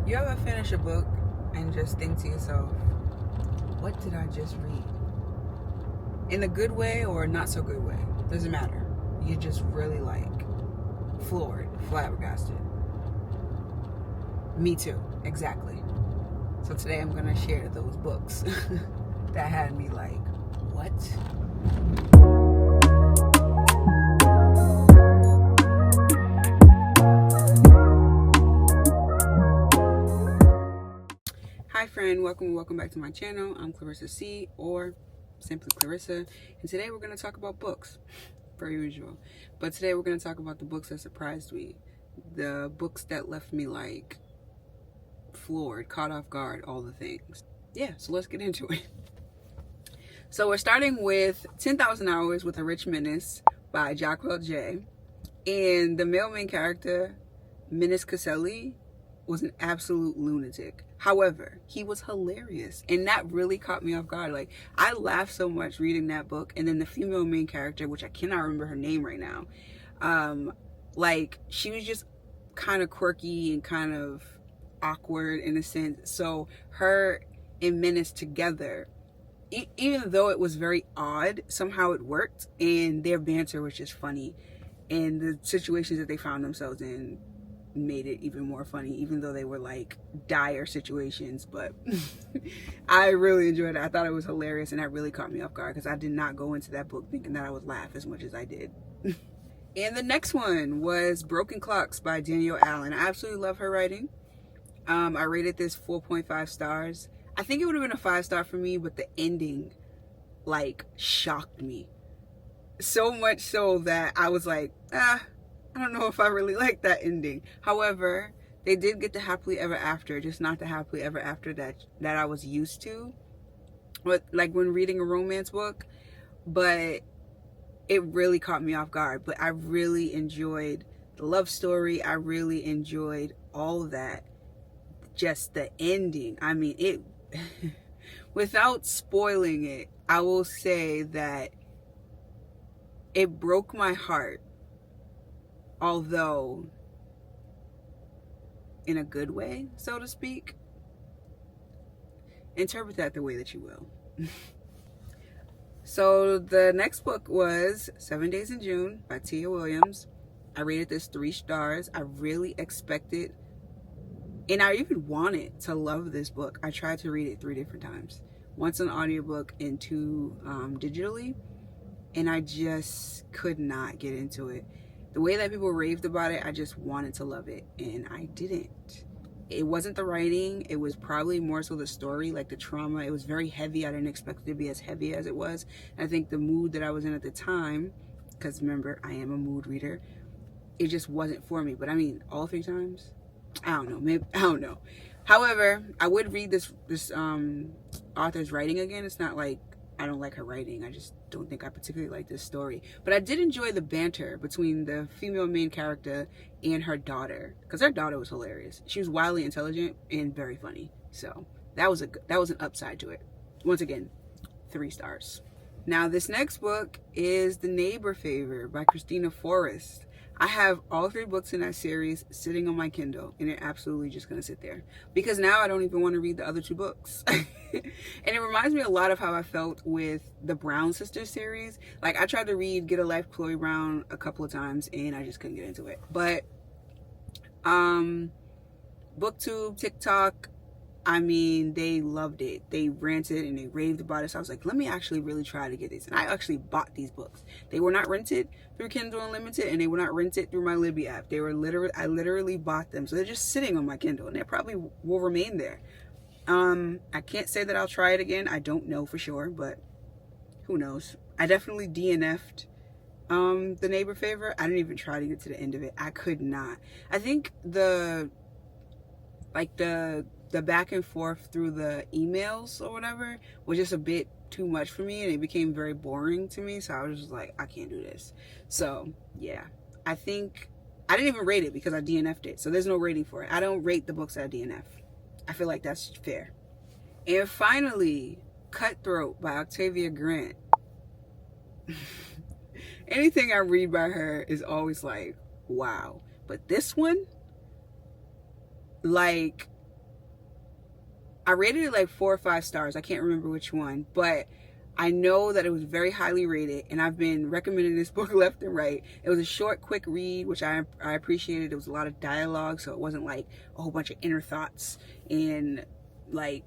You ever finish a book and just think to yourself, what did I just read? In a good way or not so good way, doesn't matter. You're just really like floored, flabbergasted. Me too, exactly. So today I'm gonna share those books that had me like, what? Hi friend, welcome back to my channel. I'm Clarissa C, or simply Clarissa, and today we're going to talk about books, per usual. But today we're going to talk about the books that surprised me, the books that left me like floored, caught off guard, all the things. Yeah, so let's get into it. So we're starting with 10,000 Hours with a Rich Menace by Jahquel J. And the male main character, Menace, was an absolute lunatic. However, he was hilarious, and that really caught me off guard. Like, I laughed so much reading that book. And then the female main character, which I cannot remember her name right now, like, she was just kind of quirky and kind of awkward in a sense. So her and Menace together, even though it was very odd, somehow it worked, and their banter was just funny, and the situations that they found themselves in made it even more funny, even though they were like dire situations. But I really enjoyed it. I thought it was hilarious, and that really caught me off guard because I did not go into that book thinking that I would laugh as much as I did. And the next one was Broken Clocks by Danielle. I absolutely love her writing. I rated this 4.5 stars. I think it would have been a 5-star for me, but the ending like shocked me so much so that I was like, I don't know if I really like that ending. However, they did get the happily ever after, just not the happily ever after that I was used to, but like when reading a romance book. But it really caught me off guard. But I really enjoyed the love story. I really enjoyed all of that. Just the ending. I mean, it without spoiling it, I will say that it broke my heart. Although in a good way, so to speak. Interpret that the way that you will. So the next book was 7 Days in June by Tia Williams. I rated this 3 stars. I really expected, and I even wanted to love this book. I tried to read it 3 different times. Once an audiobook and 2 digitally. And I just could not get into it. The way that people raved about it, I just wanted to love it, and I didn't. It wasn't the writing. It was probably more so the story, like the trauma. It was very heavy. I didn't expect it to be as heavy as it was. And I think the mood that I was in at the time, because remember, I am a mood reader, it just wasn't for me. But I mean, all 3 times? I don't know. Maybe, I don't know. However, I would read this author's writing again. It's not like I don't like her writing. I just don't think I particularly like this story. But I did enjoy the banter between the female main character and her daughter, because her daughter was hilarious. She was wildly intelligent and very funny. So that was an upside to it. Once again, 3 stars. Now this next book is The Neighbor Favor by Kristina. I have all 3 books in that series sitting on my Kindle, and they're absolutely just going to sit there because now I don't even want to read the other 2 books. And it reminds me a lot of how I felt with the Brown Sisters series. Like, I tried to read Get a Life, Chloe Brown a couple of times, and I just couldn't get into it. But BookTube, TikTok, I mean, they loved it. They ranted and they raved about it. So I was like, let me actually really try to get this. And I actually bought these books. They were not rented through Kindle Unlimited, and they were not rented through my Libby app. They were I literally bought them. So they're just sitting on my Kindle, and they probably will remain there. I can't say that I'll try it again. I don't know for sure, but who knows? I definitely DNF'd The Neighbor Favor. I didn't even try to get to the end of it. I could not. I think the back and forth through the emails or whatever was just a bit too much for me, and it became very boring to me. So I was just like, I can't do this. So yeah, I think I didn't even rate it because I DNF'd it. So there's no rating for it. I don't rate the books that I DNF. I feel like that's fair. And finally, Cutthroat by Octavia Grant. Anything I read by her is always like, wow. But this one, like, I rated it like 4 or 5 stars. I can't remember which one, but I know that it was very highly rated, and I've been recommending this book left and right. It was a short, quick read, which I appreciated. It was a lot of dialogue, so it wasn't like a whole bunch of inner thoughts and like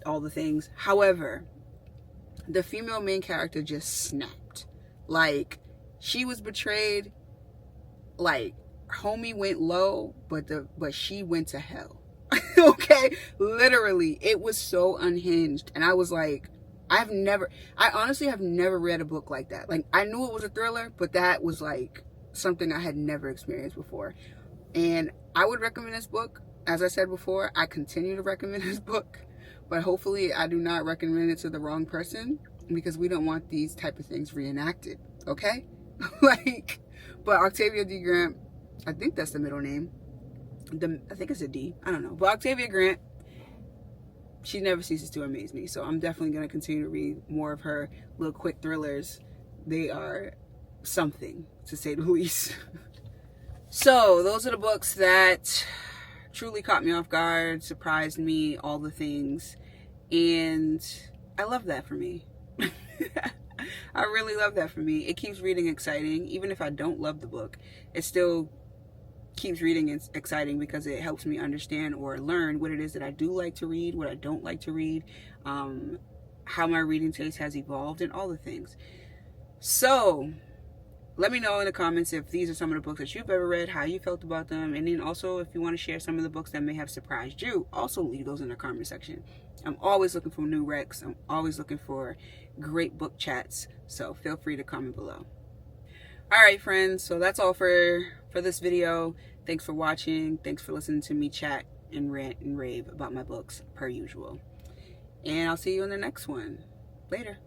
all the things. However, the female main character just snapped. Like, she was betrayed. Like, homie went low, but she went to hell. Okay, literally, it was so unhinged, and I was like, I honestly have never read a book like that. Like, I knew it was a thriller, but that was like something I had never experienced before. And I would recommend this book. As I said before, I continue to recommend this book, but hopefully I do not recommend it to the wrong person, because we don't want these type of things reenacted, okay? Like, but Octavia D. Grant, I think that's the middle name. I think it's a D. I don't know. But Octavia Grant, she never ceases to amaze me. So I'm definitely going to continue to read more of her little quick thrillers. They are something, to say the least. So those are the books that truly caught me off guard, surprised me, all the things. And I love that for me. I really love that for me. It keeps reading exciting. Even if I don't love the book, it still keeps reading exciting, because it helps me understand or learn what it is that I do like to read, what I don't like to read, how my reading taste has evolved, and all the things. So let me know in the comments if these are some of the books that you've ever read, how you felt about them, and then also if you want to share some of the books that may have surprised you, also leave those in the comment section. I'm always looking for new recs. I'm always looking for great book chats, so feel free to comment below. All right, friends, so that's all for this video. Thanks for watching. Thanks for listening to me chat and rant and rave about my books per usual. And I'll see you in the next one. Later.